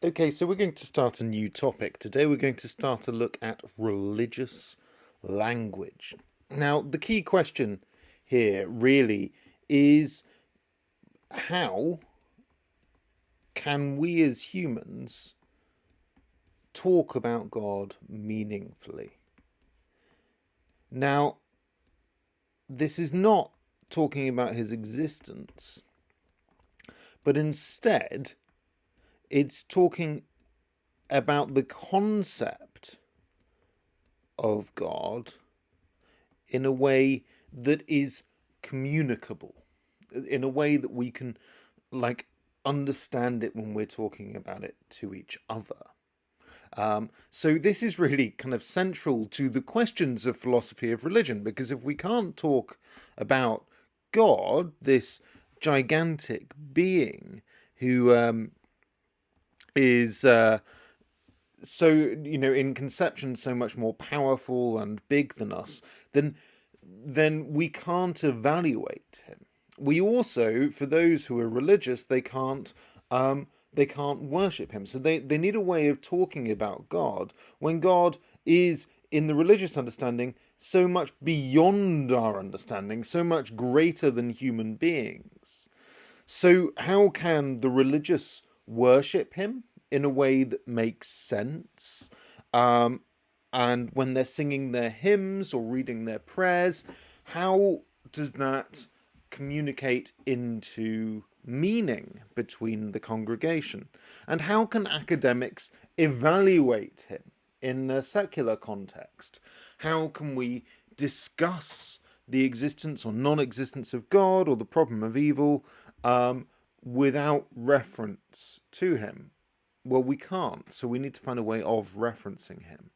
Okay, so we're going to start a new topic. Today we're going to start a look at religious language. Now, the key question here really is how can we as humans talk about God meaningfully? Now, this is not talking about his existence, but instead it's talking about the concept of God in a way that is communicable, in a way that we can understand it when we're talking about it to each other. So this is really kind of central to the questions of philosophy of religion, because if we can't talk about God, this gigantic being who is so, in conception so much more powerful and big than us, then we can't evaluate him. We also, for those who are religious, they can't worship him. So they need a way of talking about God when God is, in the religious understanding, so much beyond our understanding, so much greater than human beings. So how can the religious worship him in a way that makes sense? And when they're singing their hymns or reading their prayers, how does that communicate into meaning between the congregation? And how can academics evaluate him in a secular context? How can we discuss the existence or non-existence of God or the problem of evil without reference to him? Well, we can't, so we need to find a way of referencing him.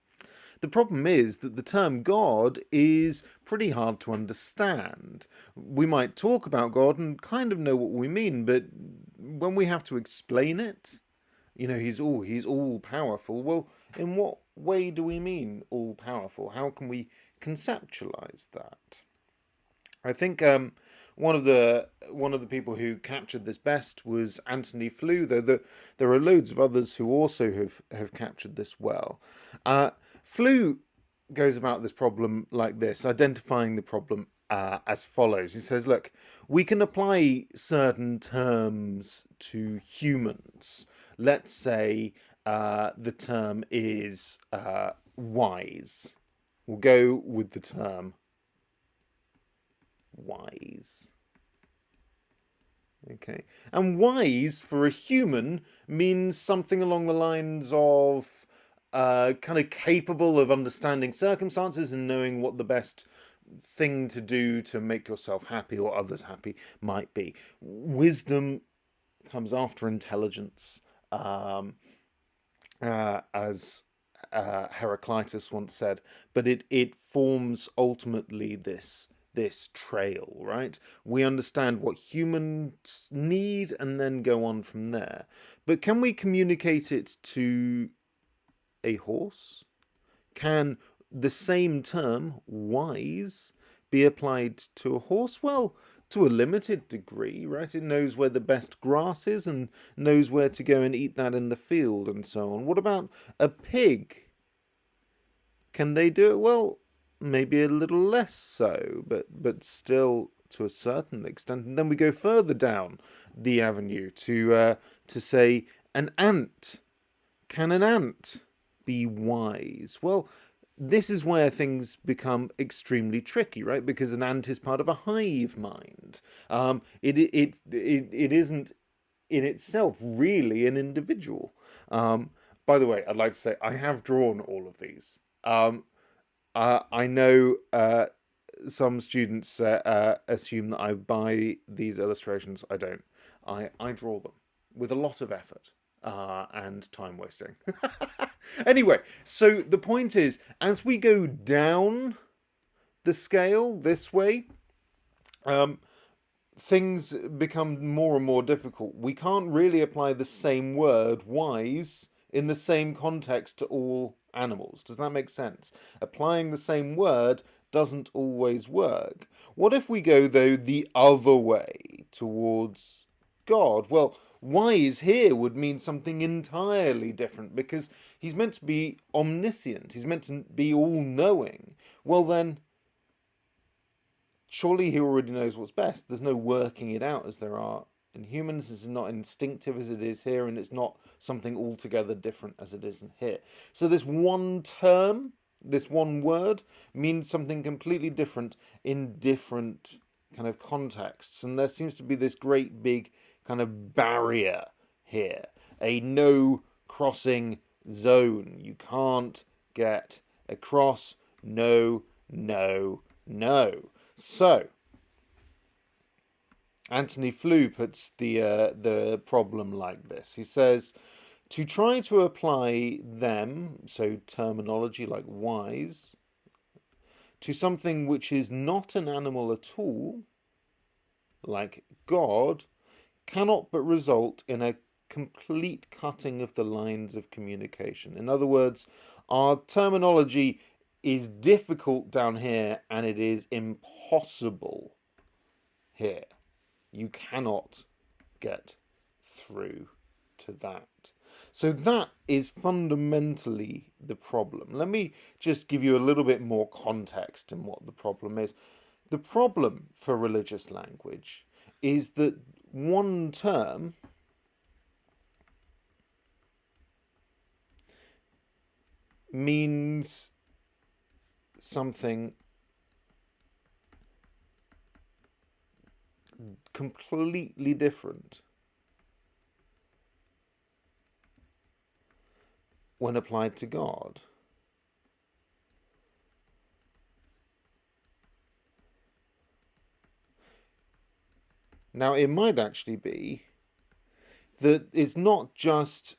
The problem is that the term God is pretty hard to understand. We might talk about God and kind of know what we mean, but when we have to explain it, he's all powerful. Well, in what way do we mean all powerful? How can we conceptualize that? I think one of the people who captured this best was Antony Flew, though there are loads of others who also have captured this well. Flew goes about this problem like this, identifying the problem as follows. He says, look, we can apply certain terms to humans. Let's say the term is wise. We'll go with the term wise. Okay. And wise for a human means something along the lines of kind of capable of understanding circumstances and knowing what the best thing to do to make yourself happy or others happy might be. Wisdom comes after intelligence, as Heraclitus once said, but it forms ultimately this trail, right? We understand what humans need and then go on from there. But can we communicate it to a horse? Can the same term, wise, be applied to a horse? Well, to a limited degree, right? It knows where the best grass is and knows where to go and eat that in the field and so on. What about a pig? Can they do it? Well, maybe a little less so, but still to a certain extent. And then we go further down the avenue to say an ant. Can an ant be wise? Well, this is where things become extremely tricky, right? Because an ant is part of a hive mind. It isn't in itself really an individual. By the way, I'd like to say I have drawn all of these. I know some students assume that I buy these illustrations. I don't. I draw them with a lot of effort and time wasting. Anyway, so the point is, as we go down the scale this way, things become more and more difficult. We can't really apply the same word, wise, in the same context to all animals. Does that make sense? Applying the same word doesn't always work. What if we go, though, the other way towards God? Well, Wise here would mean something entirely different, because he's meant to be omniscient, he's meant to be all-knowing. Well then, surely he already knows what's best. There's no working it out as there are in humans. It's not instinctive as it is here, and it's not something altogether different as it is in here. So this one term, this one word, means something completely different in different kind of contexts, and there seems to be this great big kind of barrier here, a no crossing zone. You can't get across. No, no, no. So, Anthony Flew puts the problem like this. He says, to try to apply them, so terminology like wise, to something which is not an animal at all, like God, cannot but result in a complete cutting of the lines of communication. In other words, our terminology is difficult down here and it is impossible here. You cannot get through to that. So that is fundamentally the problem. Let me just give you a little bit more context in what the problem is. The problem for religious language is that one term means something completely different when applied to God. Now, it might actually be that it's not just,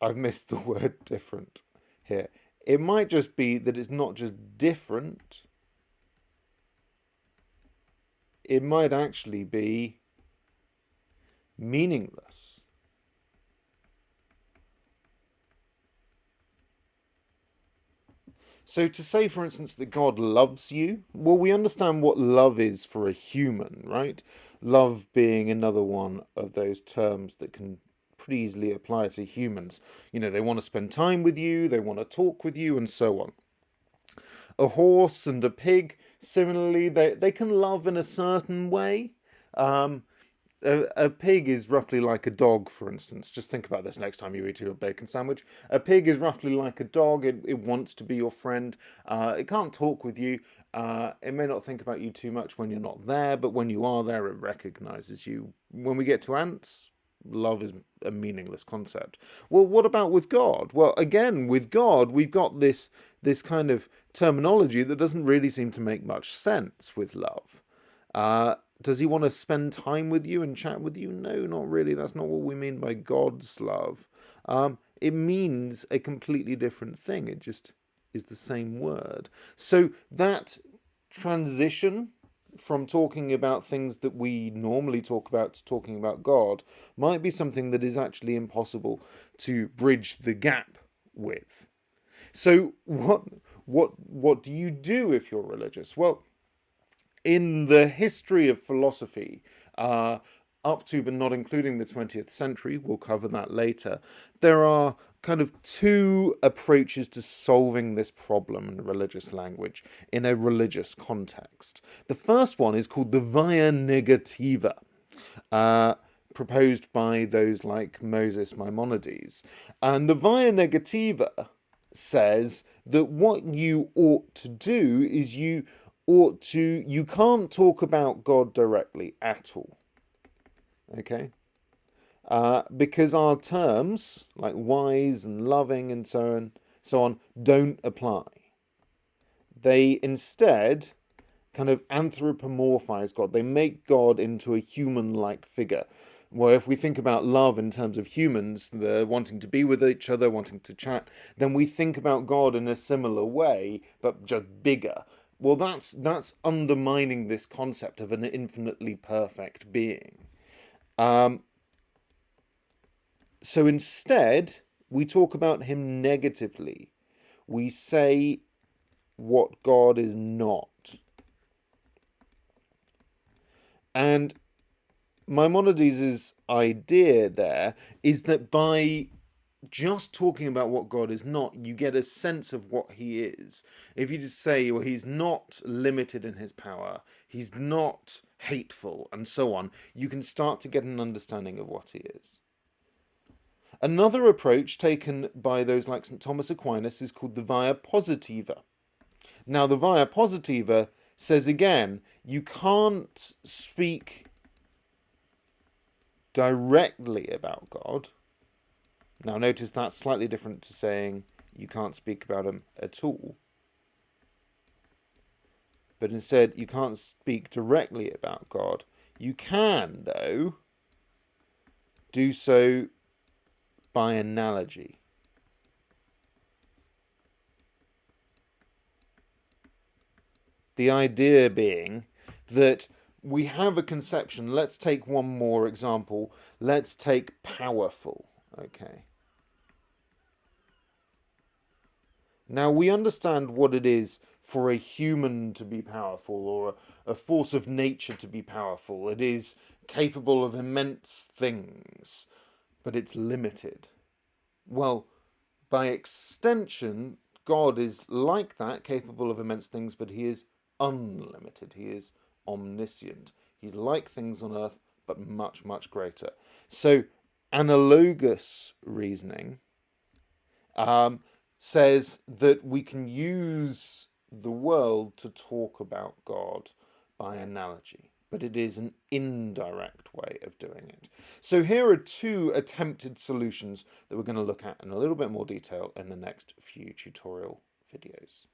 I've missed the word different here. It might just be that it's not just different, it might actually be meaningless. So to say, for instance, that God loves you, well, we understand what love is for a human, right? Love being another one of those terms that can pretty easily apply to humans. You know, they want to spend time with you, they want to talk with you, and so on. A horse and a pig, similarly, they can love in a certain way. A pig is roughly like a dog, for instance. Just think about this next time you eat your bacon sandwich. A pig is roughly like a dog. It wants to be your friend. It can't talk with you. It may not think about you too much when you're not there, but when you are there, it recognizes you. When we get to ants, love is a meaningless concept. Well, what about with God? Well, again, with God, we've got this kind of terminology that doesn't really seem to make much sense with love. Does he want to spend time with you and chat with you? No, not really. That's not what we mean by God's love. It means a completely different thing. It just is the same word. So that transition from talking about things that we normally talk about to talking about God might be something that is actually impossible to bridge the gap with. So what do you do if you're religious? Well, in the history of philosophy, up to but not including the 20th century, we'll cover that later, there are kind of two approaches to solving this problem in religious language in a religious context. The first one is called the via negativa, proposed by those like Moses Maimonides. And the via negativa says that what you ought to do is you can't talk about God directly at all. Okay? Because our terms, like wise and loving and so on, don't apply. They instead kind of anthropomorphize God. They make God into a human-like figure. Where if we think about love in terms of humans, the wanting to be with each other, wanting to chat, then we think about God in a similar way, but just bigger. Well, that's undermining this concept of an infinitely perfect being. So instead, we talk about him negatively. We say what God is not. And Maimonides' idea there is that by just talking about what God is not, you get a sense of what he is. If you just say, well, he's not limited in his power, he's not hateful, and so on, you can start to get an understanding of what he is. Another approach taken by those like St. Thomas Aquinas is called the Via Positiva. Now, the Via Positiva says again, you can't speak directly about God. Now, notice that's slightly different to saying you can't speak about him at all. But instead, you can't speak directly about God. You can, though, do so by analogy. The idea being that we have a conception. Let's take one more example. Let's take powerful. Okay. Now, we understand what it is for a human to be powerful, or a force of nature to be powerful. It is capable of immense things, but it's limited. Well, by extension, God is like that, capable of immense things, but he is unlimited. He is omniscient. He's like things on earth, but much, much greater. So, analogous reasoning says that we can use the world to talk about God by analogy, but it is an indirect way of doing it. So here are two attempted solutions that we're going to look at in a little bit more detail in the next few tutorial videos.